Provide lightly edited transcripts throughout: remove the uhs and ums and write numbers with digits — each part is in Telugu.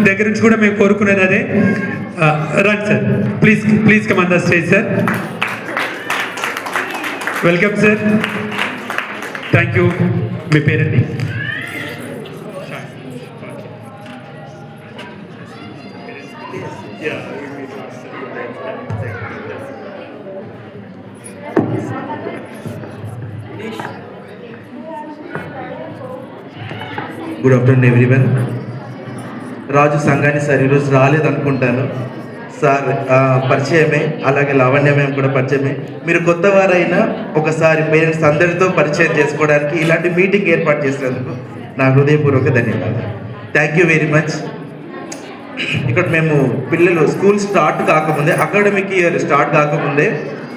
దగ్గర నుంచి కూడా మేము కోరుకునేది అదే. రండి sir, please come on the stage sir. Welcome sir. Thank you. మీ పేరండి? Good afternoon everyone. రాజు సంఘాన్ని సార్ ఈరోజు రాలేదనుకుంటాను. సార్ పరిచయమే, అలాగే లావణ్య మేము కూడా పరిచయమే. మీరు కొత్త వారైనా ఒకసారి పేరెంట్స్ అందరితో పరిచయం చేసుకోవడానికి ఇలాంటి మీటింగ్ ఏర్పాటు చేసినందుకు నా హృదయపూర్వక ధన్యవాదాలు. Thank you very much. ఇక్కడ మేము పిల్లలు స్కూల్ స్టార్ట్ కాకముందే, అకాడమిక్ ఇయర్ స్టార్ట్ కాకముందే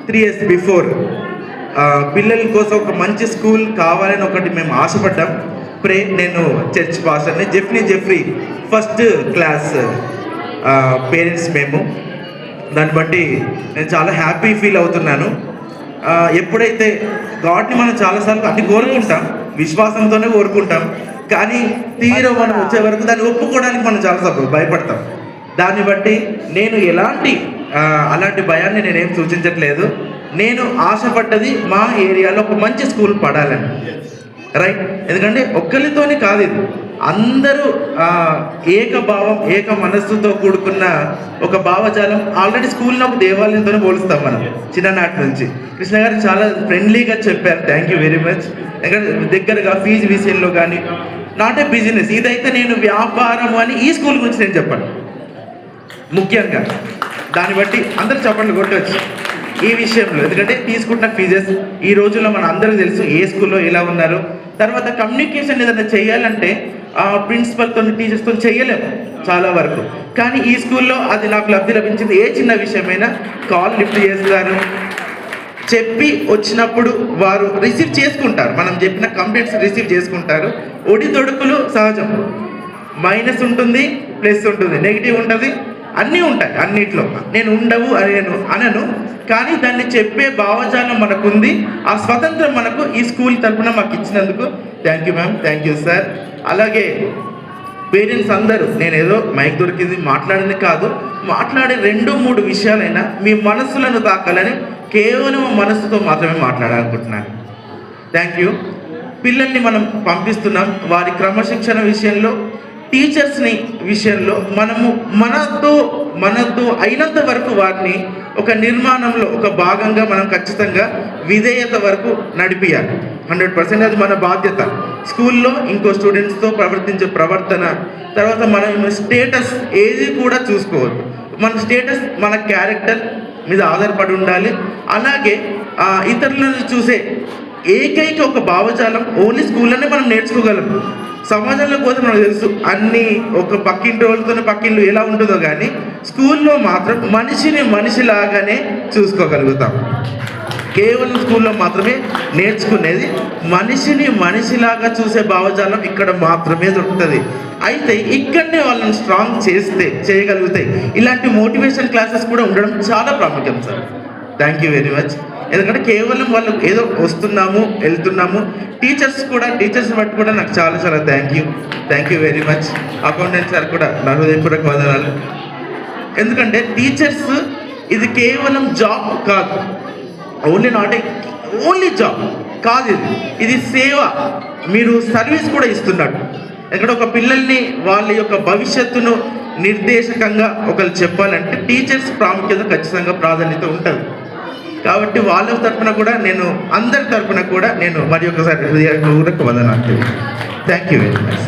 3 years బిఫోర్ పిల్లల కోసం ఒక మంచి స్కూల్ కావాలని ఒకటి మేము ఆశపడ్డాం. నేను చర్చ్ పాస్టర్ని, జెఫ్రీ ఫస్ట్ క్లాస్ పేరెంట్స్ మేము. దాన్ని బట్టి నేను చాలా హ్యాపీ ఫీల్ అవుతున్నాను. ఎప్పుడైతే గాడ్ని మనం చాలాసార్లు అన్ని కోరుకుంటాం, విశ్వాసంతోనే కోరుకుంటాం, కానీ తీరం మనం వచ్చే వరకు దాన్ని ఒప్పుకోవడానికి మనం చాలాసార్లు భయపడతాం. దాన్ని బట్టి నేను అలాంటి భయాన్ని నేనేం సూచించట్లేదు. నేను ఆశపడ్డది మా ఏరియాలో ఒక మంచి స్కూల్ పడాలని, రైట్? ఎందుకంటే ఒక్కరితోనే కాదు, ఇది అందరూ ఏకభావం ఏక మనస్సుతో కూడుకున్న ఒక భావజాలం. ఆల్రెడీ స్కూల్లో ఒక దేవాలయంతోనే పోలుస్తాం మనం చిన్ననాటి నుంచి. కృష్ణ గారు చాలా ఫ్రెండ్లీగా చెప్పారు, థ్యాంక్ యూ వెరీ మచ్. ఎందుకంటే దగ్గరగా ఫీజు విషయంలో కానీ, నాట్ ఏ బిజినెస్, ఇదైతే నేను వ్యాపారం అని ఈ స్కూల్ గురించి నేను చెప్పాను ముఖ్యంగా. దాన్ని బట్టి అందరూ చప్పట్లు కొట్టవచ్చు ఈ విషయంలో. ఎందుకంటే తీసుకుంటున్న ఫీజెస్ ఈ రోజుల్లో మన అందరికీ తెలుసు ఏ స్కూల్లో ఎలా ఉన్నారు. తర్వాత కమ్యూనికేషన్ ఏదైనా చేయాలంటే ప్రిన్సిపల్తో టీచర్స్తో చేయలేము చాలా వరకు, కానీ ఈ స్కూల్లో అది నాకు లబ్ధి లభించింది. ఏ చిన్న విషయమైనా కాల్ లిఫ్ట్ చేస్తారు, చెప్పి వచ్చినప్పుడు వారు రిసీవ్ చేసుకుంటారు, మనం చెప్పిన కంప్లైంట్స్ రిసీవ్ చేసుకుంటారు. ఒడిదొడుకులు సహజం, మైనస్ ఉంటుంది, ప్లస్ ఉంటుంది, నెగిటివ్ ఉంటుంది, అన్నీ ఉంటాయి. అన్నిట్లో నేను ఉండవు అని నేను అనను, కానీ దాన్ని చెప్పే భావజాలం మనకుంది. ఆ స్వతంత్రం మనకు ఈ స్కూల్ తరఫున మాకు ఇచ్చినందుకు thank you ma'am, thank you sir. అలాగే పేరెంట్స్ అందరూ, నేను ఏదో మైక్ దొరికింది మాట్లాడని కాదు, మాట్లాడే 2-3 విషయాలైనా మీ మనస్సులను తాకాలని కేవలం మనస్సుతో మాత్రమే మాట్లాడాలనుకుంటున్నాను. Thank you. పిల్లల్ని మనం పంపిస్తున్నాం, వారి క్రమశిక్షణ విషయంలో, టీచర్స్ని విషయంలో మనము మనతో అయినంత వరకు వారిని ఒక నిర్మాణంలో ఒక భాగంగా మనం ఖచ్చితంగా విధేయత వరకు నడిపియాలి. 100% అది మన బాధ్యత. స్కూల్లో ఇంకో స్టూడెంట్స్తో ప్రవర్తించే ప్రవర్తన, తర్వాత మన స్టేటస్ ఏది కూడా చూసుకోవద్దు. మన స్టేటస్ మన క్యారెక్టర్ మీద ఆధారపడి ఉండాలి. అలాగే ఇతరులను చూసే ఏకైక ఒక భావజాలం ఓన్లీ స్కూల్లోనే మనం నేర్చుకోగలం. సమాజంలో పోతే మనకు తెలుసు అన్నీ ఒక పక్కింటి వాళ్ళతోనే పక్కింటి ఎలా ఉంటుందో, కానీ స్కూల్లో మాత్రం మనిషిని మనిషిలాగానే చూసుకోగలుగుతాం. కేవలం స్కూల్లో మాత్రమే నేర్చుకునేది మనిషిని మనిషిలాగా చూసే భావజాలం ఇక్కడ మాత్రమే దొరుకుతుంది. అయితే ఇక్కడనే వాళ్ళని స్ట్రాంగ్ చేయగలుగుతాయి. ఇలాంటి మోటివేషన్ క్లాసెస్ కూడా ఉండడం చాలా ప్రాముఖ్యం sir. Thank you very much. ఎందుకంటే కేవలం వాళ్ళు ఏదో వస్తున్నాము వెళ్తున్నాము. టీచర్స్ బట్టి కూడా నాకు చాలా thank you very much. Accountant sir కూడా నా హృదయపూర్వక వందనాలు. ఎందుకంటే టీచర్స్ ఇది కేవలం జాబ్ కాదు, ఓన్లీ జాబ్ కాదు, ఇది సేవ. మీరు సర్వీస్ కూడా ఇస్తున్నట్టు. ఎందుకంటే ఒక పిల్లల్ని వాళ్ళ యొక్క భవిష్యత్తును నిర్దేశకంగా ఒకరు చెప్పాలంటే టీచర్స్ ప్రాముఖ్యత ఖచ్చితంగా ప్రాధాన్యత ఉంటుంది. కాబట్టి వాళ్ళ తరఫున కూడా నేను, అందరి తరఫున కూడా నేను మరి ఒకసారి హృదయపూర్వక వందనాలు. Thank you very much.